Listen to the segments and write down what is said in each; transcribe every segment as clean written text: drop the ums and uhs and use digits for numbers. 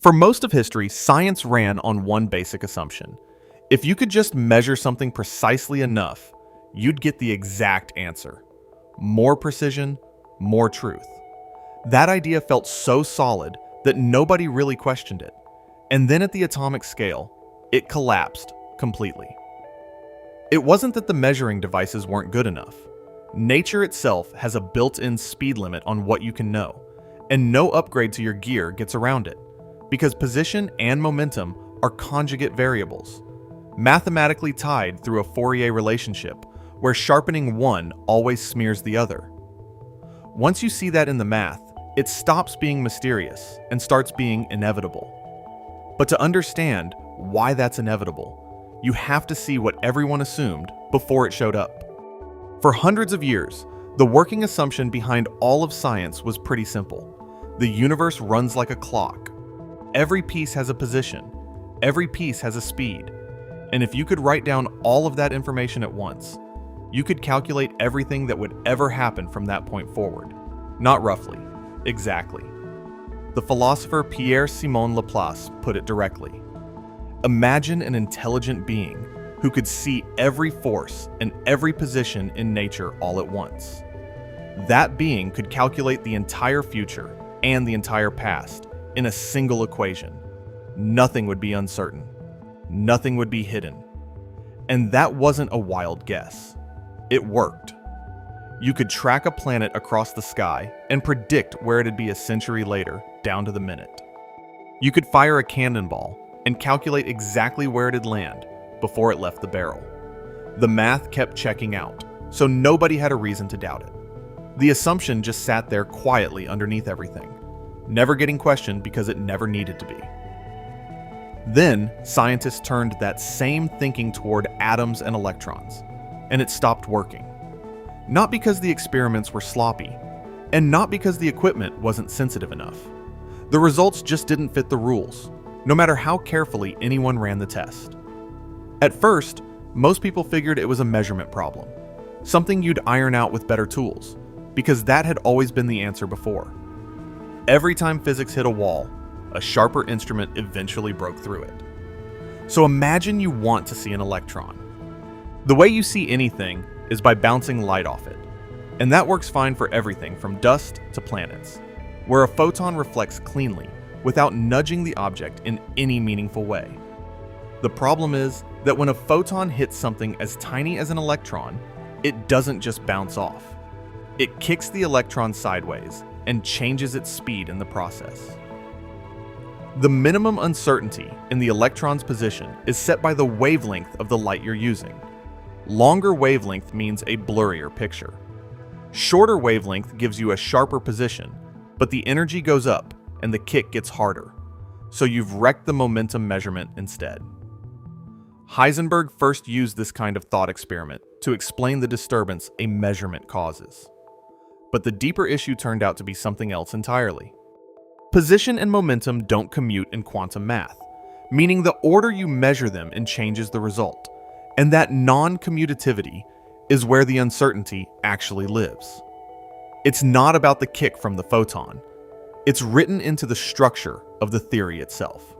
For most of history, science ran on one basic assumption. If you could just measure something precisely enough, you'd get the exact answer. More precision, more truth. That idea felt so solid that nobody really questioned it. And then at the atomic scale, it collapsed completely. It wasn't that the measuring devices weren't good enough. Nature itself has a built-in speed limit on what you can know, and no upgrade to your gear gets around it, because position and momentum are conjugate variables, mathematically tied through a Fourier relationship where sharpening one always smears the other. Once you see that in the math, it stops being mysterious and starts being inevitable. But to understand why that's inevitable, you have to see what everyone assumed before it showed up. For hundreds of years, the working assumption behind all of science was pretty simple. The universe runs like a clock. Every piece has a position, every piece has a speed, and if you could write down all of that information at once, you could calculate everything that would ever happen from that point forward. Not roughly, exactly. The philosopher Pierre-Simon Laplace put it directly. Imagine an intelligent being who could see every force and every position in nature all at once. That being could calculate the entire future and the entire past in a single equation. Nothing would be uncertain. Nothing would be hidden. And that wasn't a wild guess. It worked. You could track a planet across the sky and predict where it'd be a century later, down to the minute. You could fire a cannonball and calculate exactly where it'd land before it left the barrel. The math kept checking out, so nobody had a reason to doubt it. The assumption just sat there quietly underneath everything, never getting questioned because it never needed to be. Then, scientists turned that same thinking toward atoms and electrons, and it stopped working. Not because the experiments were sloppy, and not because the equipment wasn't sensitive enough. The results just didn't fit the rules, no matter how carefully anyone ran the test. At first, most people figured it was a measurement problem, something you'd iron out with better tools, because that had always been the answer before. Every time physics hit a wall, a sharper instrument eventually broke through it. So imagine you want to see an electron. The way you see anything is by bouncing light off it, and that works fine for everything from dust to planets, where a photon reflects cleanly without nudging the object in any meaningful way. The problem is that when a photon hits something as tiny as an electron, it doesn't just bounce off. It kicks the electron sideways and changes its speed in the process. The minimum uncertainty in the electron's position is set by the wavelength of the light you're using. Longer wavelength means a blurrier picture. Shorter wavelength gives you a sharper position, but the energy goes up and the kick gets harder, so you've wrecked the momentum measurement instead. Heisenberg first used this kind of thought experiment to explain the disturbance a measurement causes. But the deeper issue turned out to be something else entirely. Position and momentum don't commute in quantum math, meaning the order you measure them in changes the result, and that non-commutativity is where the uncertainty actually lives. It's not about the kick from the photon. It's written into the structure of the theory itself.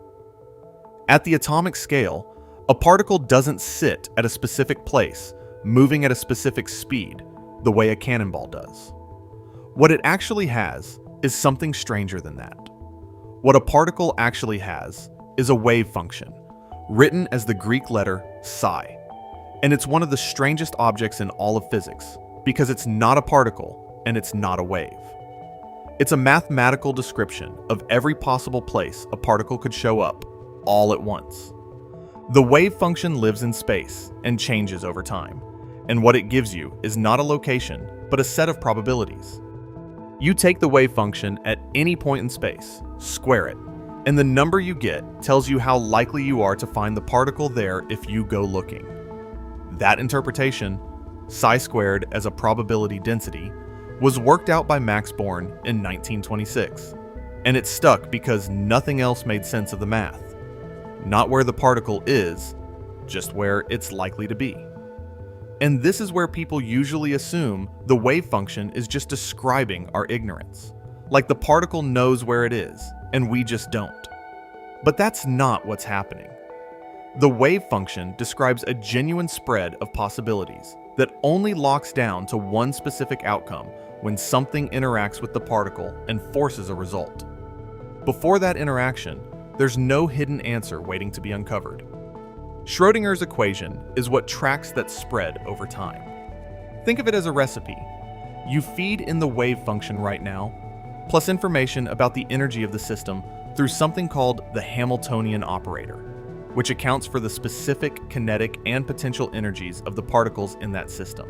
At the atomic scale, a particle doesn't sit at a specific place, moving at a specific speed, the way a cannonball does. What it actually has is something stranger than that. What a particle actually has is a wave function, written as the Greek letter psi. And it's one of the strangest objects in all of physics, because it's not a particle and it's not a wave. It's a mathematical description of every possible place a particle could show up, all at once. The wave function lives in space and changes over time, and what it gives you is not a location, but a set of probabilities. You take the wave function at any point in space, square it, and the number you get tells you how likely you are to find the particle there if you go looking. That interpretation, psi squared as a probability density, was worked out by Max Born in 1926, and it stuck because nothing else made sense of the math. Not where the particle is, just where it's likely to be. And this is where people usually assume the wave function is just describing our ignorance, like the particle knows where it is, and we just don't. But that's not what's happening. The wave function describes a genuine spread of possibilities that only locks down to one specific outcome when something interacts with the particle and forces a result. Before that interaction, there's no hidden answer waiting to be uncovered. Schrödinger's equation is what tracks that spread over time. Think of it as a recipe. You feed in the wave function right now, plus information about the energy of the system through something called the Hamiltonian operator, which accounts for the specific kinetic and potential energies of the particles in that system.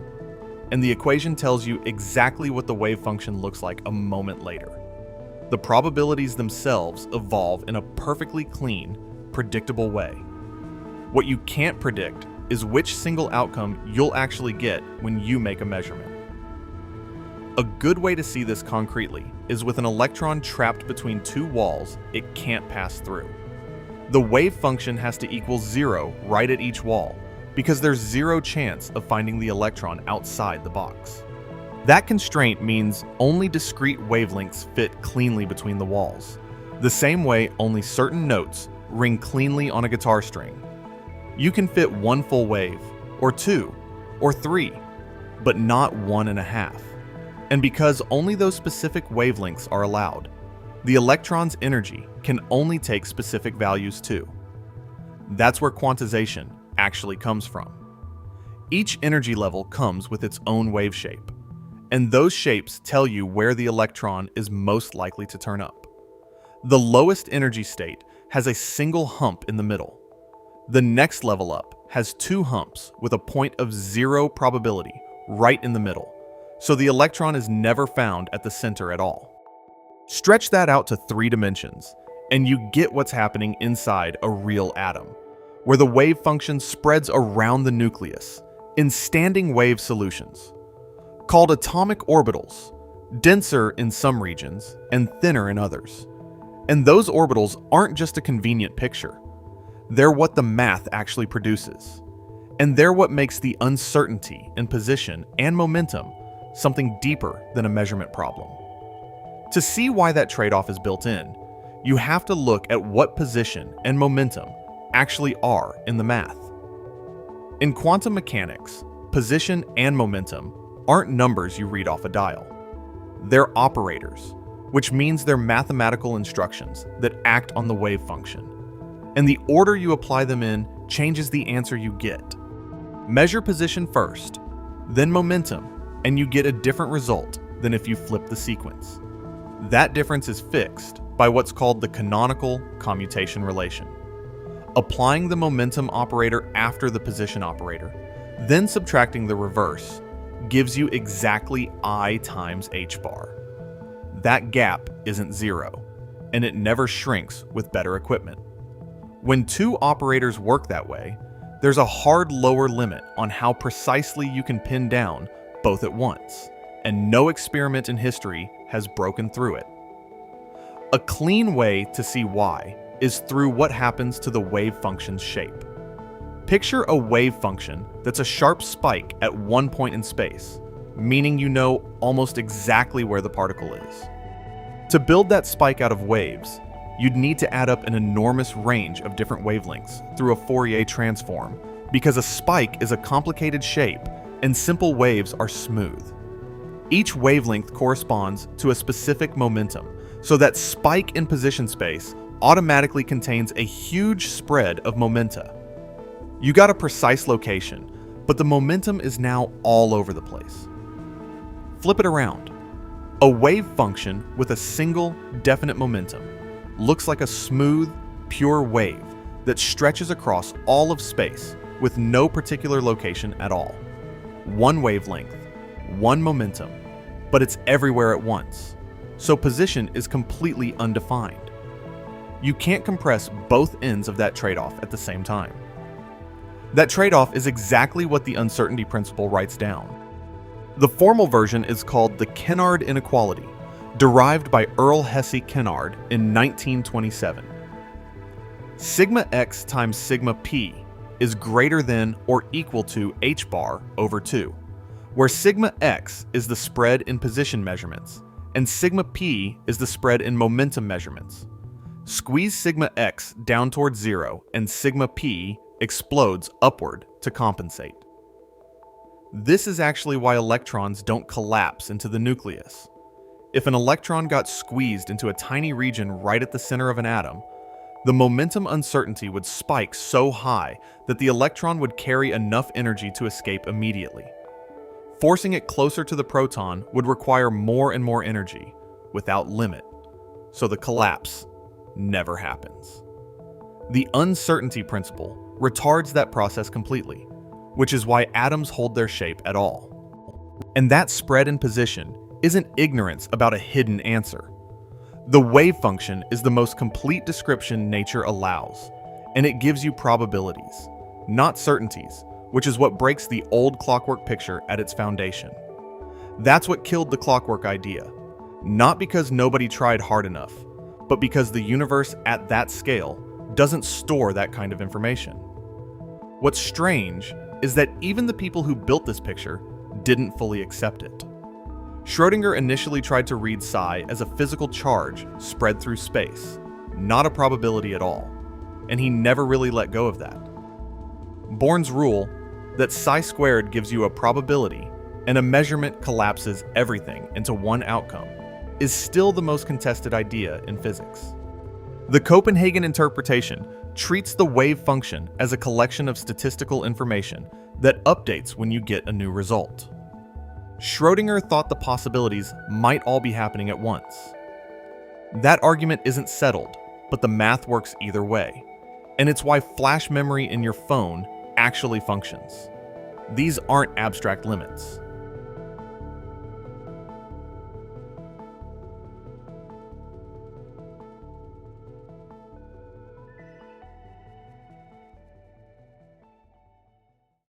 And the equation tells you exactly what the wave function looks like a moment later. The probabilities themselves evolve in a perfectly clean, predictable way. What you can't predict is which single outcome you'll actually get when you make a measurement. A good way to see this concretely is with an electron trapped between two walls it can't pass through. The wave function has to equal 0 right at each wall, because there's zero chance of finding the electron outside the box. That constraint means only discrete wavelengths fit cleanly between the walls, the same way only certain notes ring cleanly on a guitar string. You can fit one full wave, or two, or three, but not 1.5. And because only those specific wavelengths are allowed, the electron's energy can only take specific values too. That's where quantization actually comes from. Each energy level comes with its own wave shape, and those shapes tell you where the electron is most likely to turn up. The lowest energy state has a single hump in the middle. The next level up has two humps with a point of 0 probability right in the middle, so the electron is never found at the center at all. Stretch that out to 3 dimensions, and you get what's happening inside a real atom, where the wave function spreads around the nucleus in standing wave solutions, called atomic orbitals, denser in some regions and thinner in others. And those orbitals aren't just a convenient picture. They're what the math actually produces. And they're what makes the uncertainty in position and momentum something deeper than a measurement problem. To see why that trade-off is built in, you have to look at what position and momentum actually are in the math. In quantum mechanics, position and momentum aren't numbers you read off a dial. They're operators, which means they're mathematical instructions that act on the wave function. And the order you apply them in changes the answer you get. Measure position first, then momentum, and you get a different result than if you flip the sequence. That difference is fixed by what's called the canonical commutation relation. Applying the momentum operator after the position operator, then subtracting the reverse, gives you exactly I times h bar. That gap isn't 0, and it never shrinks with better equipment. When two operators work that way, there's a hard lower limit on how precisely you can pin down both at once, and no experiment in history has broken through it. A clean way to see why is through what happens to the wave function's shape. Picture a wave function that's a sharp spike at one point in space, meaning you know almost exactly where the particle is. To build that spike out of waves, you'd need to add up an enormous range of different wavelengths through a Fourier transform, because a spike is a complicated shape and simple waves are smooth. Each wavelength corresponds to a specific momentum, so that spike in position space automatically contains a huge spread of momenta. You got a precise location, but the momentum is now all over the place. Flip it around. A wave function with a single, definite momentum looks like a smooth, pure wave that stretches across all of space with no particular location at all. One wavelength, one momentum, but it's everywhere at once, so position is completely undefined. You can't compress both ends of that trade-off at the same time. That trade-off is exactly what the uncertainty principle writes down. The formal version is called the Kennard inequality, derived by Earl Hesse Kennard in 1927. Sigma x times sigma p is greater than or equal to h bar over 2, where sigma x is the spread in position measurements, and sigma p is the spread in momentum measurements. Squeeze sigma x down towards 0 and sigma p explodes upward to compensate. This is actually why electrons don't collapse into the nucleus. If an electron got squeezed into a tiny region right at the center of an atom, the momentum uncertainty would spike so high that the electron would carry enough energy to escape immediately. Forcing it closer to the proton would require more and more energy, without limit, so the collapse never happens. The uncertainty principle retards that process completely, which is why atoms hold their shape at all. And that spread in position isn't ignorance about a hidden answer. The wave function is the most complete description nature allows, and it gives you probabilities, not certainties, which is what breaks the old clockwork picture at its foundation. That's what killed the clockwork idea, not because nobody tried hard enough, but because the universe at that scale doesn't store that kind of information. What's strange is that even the people who built this picture didn't fully accept it. Schrödinger initially tried to read psi as a physical charge spread through space, not a probability at all, and he never really let go of that. Born's rule, that psi squared gives you a probability and a measurement collapses everything into one outcome, is still the most contested idea in physics. The Copenhagen interpretation treats the wave function as a collection of statistical information that updates when you get a new result. Schrödinger thought the possibilities might all be happening at once. That argument isn't settled, but the math works either way, and it's why flash memory in your phone actually functions. These aren't abstract limits.